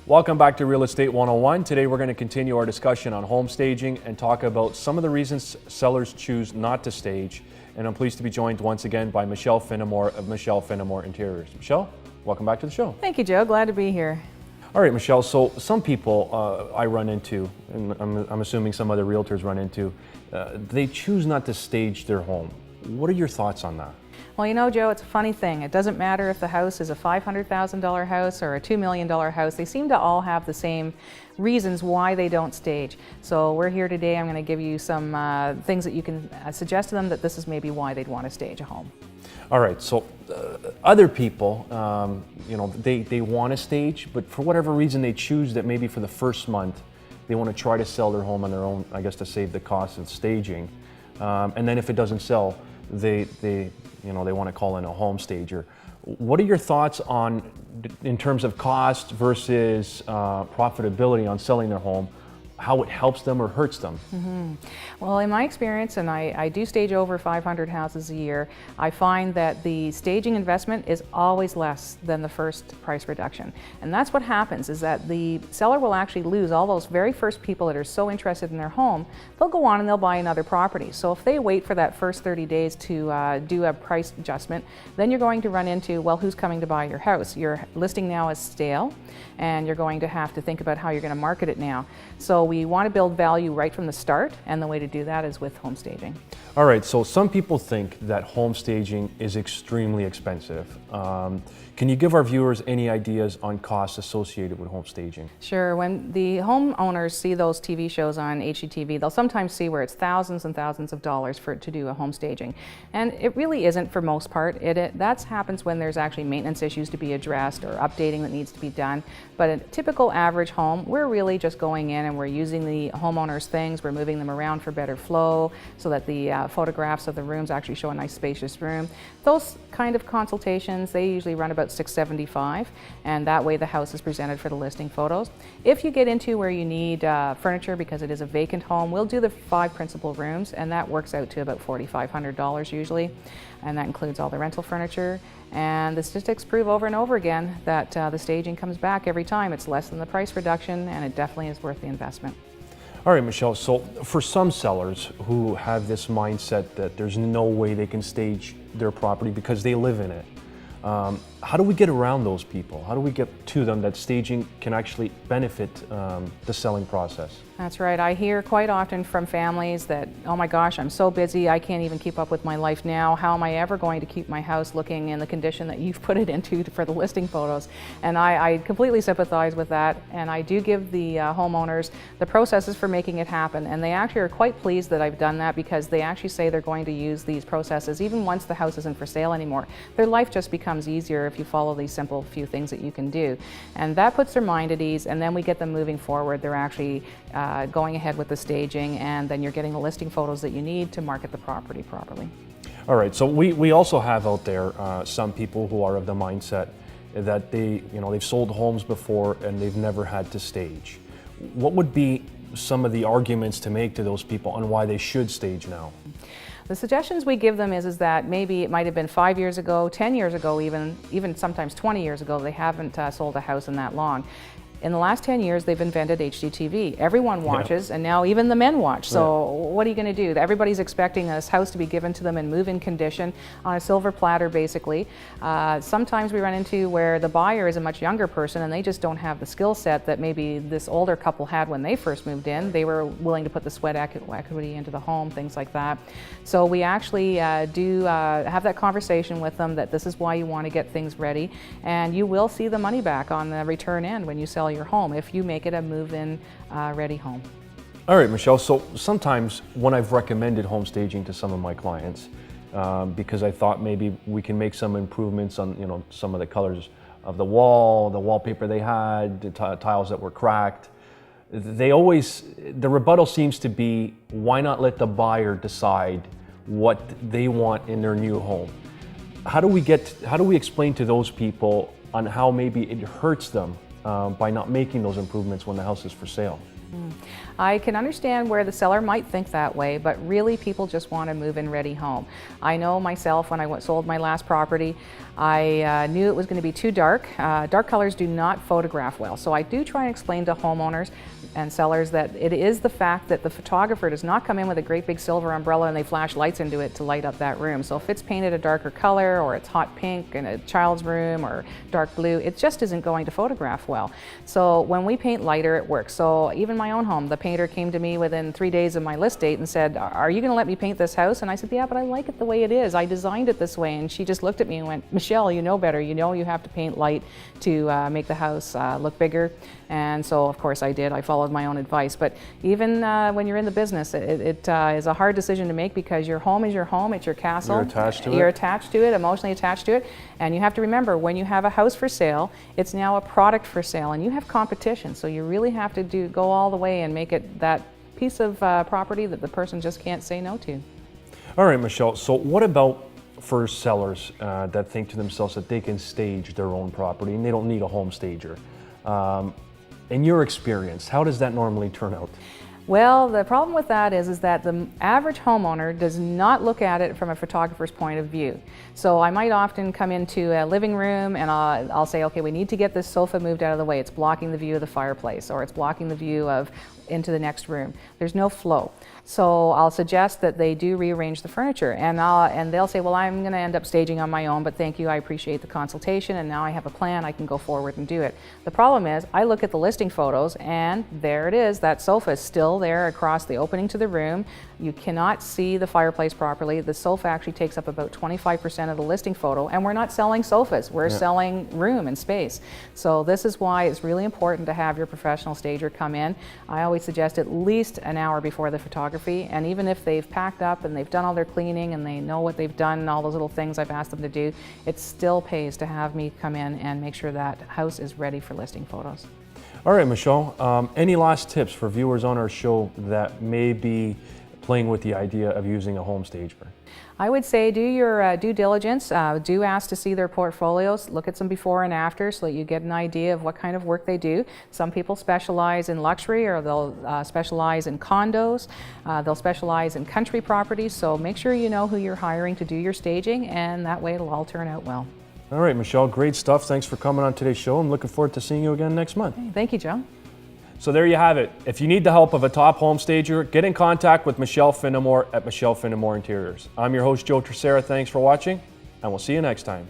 Welcome back to Real Estate 101. Today we're going to continue our discussion on home staging and talk about some of the reasons sellers choose not to stage. And I'm pleased to be joined once again by Michelle Finnemore of Michelle Finnemore Interiors. Michelle, welcome back to the show. Thank you, Joe. Glad to be here. All right, Michelle, so some people I run into, and I'm assuming some other realtors run into, they choose not to stage their home. What are your thoughts on that? Well, you know, Joe, it's a funny thing. It doesn't matter if the house is a $500,000 house or a $2 million house. They seem to all have the same reasons why they don't stage. So we're here today. I'm going to give you some things that you can suggest to them that this is maybe why they'd want to stage a home. All right, so other people, you know, they want to stage, but for whatever reason they choose that maybe for the first month they want to try to sell their home on their own, I guess, to save the cost of staging. And then if it doesn't sell, they want to call in a home stager. What are your thoughts on, in terms of cost versus profitability on selling their home, how it helps them or hurts them? Mm-hmm. Well, in my experience, and I do stage over 500 houses a year, I find that the staging investment is always less than the first price reduction. And that's what happens, is that the seller will actually lose all those very first people that are so interested in their home. They'll go on and they'll buy another property. So if they wait for that first 30 days to do a price adjustment, then you're going to run into, well, who's coming to buy your house? Your listing now is stale, and you're going to have to think about how you're going to market it now. So we want to build value right from the start, and the way to do that is with home staging. All right, so some people think that home staging is extremely expensive. Can you give our viewers any ideas on costs associated with home staging? Sure. When the homeowners see those TV shows on HGTV, they'll sometimes see where it's thousands and thousands of dollars to do a home staging. And it really isn't for most part. That happens when there's actually maintenance issues to be addressed or updating that needs to be done. But a typical average home, we're really just going in and we're using the homeowner's things, we're moving them around for better flow so that the photographs of the rooms actually show a nice spacious room. Those kind of consultations, they usually run about $675, and that way the house is presented for the listing photos. If you get into where you need furniture because it is a vacant home, we'll do the 5 principal rooms, and that works out to about $4,500 usually, and that includes all the rental furniture. And the statistics prove over and over again that the staging comes back every time. It's less than the price reduction, and it definitely is worth the investment. All right, Michelle, so for some sellers who have this mindset that there's no way they can stage their property because they live in it, how do we get around those people? How do we get to them that staging can actually benefit the selling process? That's right. I hear quite often from families that, oh my gosh, I'm so busy, I can't even keep up with my life now. How am I ever going to keep my house looking in the condition that you've put it into for the listing photos? And I completely sympathize with that, and I do give the homeowners the processes for making it happen. And they actually are quite pleased that I've done that, because they actually say they're going to use these processes even once the house isn't for sale anymore. Their life just becomes easier if you follow these simple few things that you can do. And that puts their mind at ease, and then we get them moving forward. They're actually going ahead with the staging, and then you're getting the listing photos that you need to market the property properly. All right, so we also have out there some people who are of the mindset that they've sold homes before and they've never had to stage. What would be some of the arguments to make to those people on why they should stage now? The suggestions we give them is that maybe it might have been 5 years ago, 10 years ago, even sometimes 20 years ago, they haven't sold a house in that long. In the last 10 years, they've invented HGTV. Everyone watches, and now even the men watch. So what are you going to do? Everybody's expecting this house to be given to them in move-in condition on a silver platter, basically. Sometimes we run into where the buyer is a much younger person, and they just don't have the skill set that maybe this older couple had when they first moved in. They were willing to put the sweat equity into the home, things like that. So we actually do have that conversation with them that this is why you want to get things ready, and you will see the money back on the return end when you sell your home if you make it a move-in ready home. All right, Michelle, so sometimes when I've recommended home staging to some of my clients, because I thought maybe we can make some improvements on some of the colors of the wall, the wallpaper they had, the tiles that were cracked, the rebuttal seems to be, why not let the buyer decide what they want in their new home? How do we explain to those people on how maybe it hurts them by not making those improvements when the house is for sale. I can understand where the seller might think that way, but really people just want a move-in ready home. I know myself, when I sold my last property, I knew it was going to be too dark. Dark colors do not photograph well, so I do try and explain to homeowners and sellers that it is the fact that the photographer does not come in with a great big silver umbrella and they flash lights into it to light up that room. So if it's painted a darker color, or it's hot pink in a child's room, or dark blue, it just isn't going to photograph well. So when we paint lighter, it works. So even my own home, the painter came to me within 3 days of my list date and said, "Are you going to let me paint this house?" And I said, "Yeah, but I like it the way it is. I designed it this way." And she just looked at me and went, "Michelle, you know better. You know you have to paint light to make the house look bigger." And so, of course, I did. I followed my own advice. But even when you're in the business, it is a hard decision to make, because your home is your home. It's your castle. You're attached to it. You're attached to it, emotionally attached to it. And you have to remember, when you have a house for sale, it's now a product for sale, and you have competition. So you really have to go all the way and make it that piece of property that the person just can't say no to. All right, Michelle, so what about for sellers that think to themselves that they can stage their own property and they don't need a home stager? In your experience, how does that normally turn out? Well, the problem with that is that the average homeowner does not look at it from a photographer's point of view. So I might often come into a living room and I'll say, okay, we need to get this sofa moved out of the way. It's blocking the view of the fireplace, or it's blocking the view of into the next room. There's no flow. So I'll suggest that they do rearrange the furniture, and they'll say, well, I'm going to end up staging on my own, but thank you, I appreciate the consultation, and now I have a plan, I can go forward and do it. The problem is, I look at the listing photos, and there it is, that sofa is still there across the opening to the room. You cannot see the fireplace properly. The sofa actually takes up about 25% of the listing photo, and we're not selling sofas, we're selling room and space. So this is why it's really important to have your professional stager come in. I always suggest at least an hour before the photography, and even if they've packed up and they've done all their cleaning and they know what they've done and all those little things I've asked them to do, it still pays to have me come in and make sure that house is ready for listing photos. All right, Michelle, any last tips for viewers on our show that may be playing with the idea of using a home stager? I would say do your due diligence. Do ask to see their portfolios. Look at some before and after so that you get an idea of what kind of work they do. Some people specialize in luxury, or they'll specialize in condos. They'll specialize in country properties. So make sure you know who you're hiring to do your staging, and that way it'll all turn out well. All right, Michelle, great stuff. Thanks for coming on today's show. I'm looking forward to seeing you again next month. Thank you, Joe. So there you have it. If you need the help of a top home stager, get in contact with Michelle Finnemore at Michelle Finnemore Interiors. I'm your host, Joe Tercera. Thanks for watching, and we'll see you next time.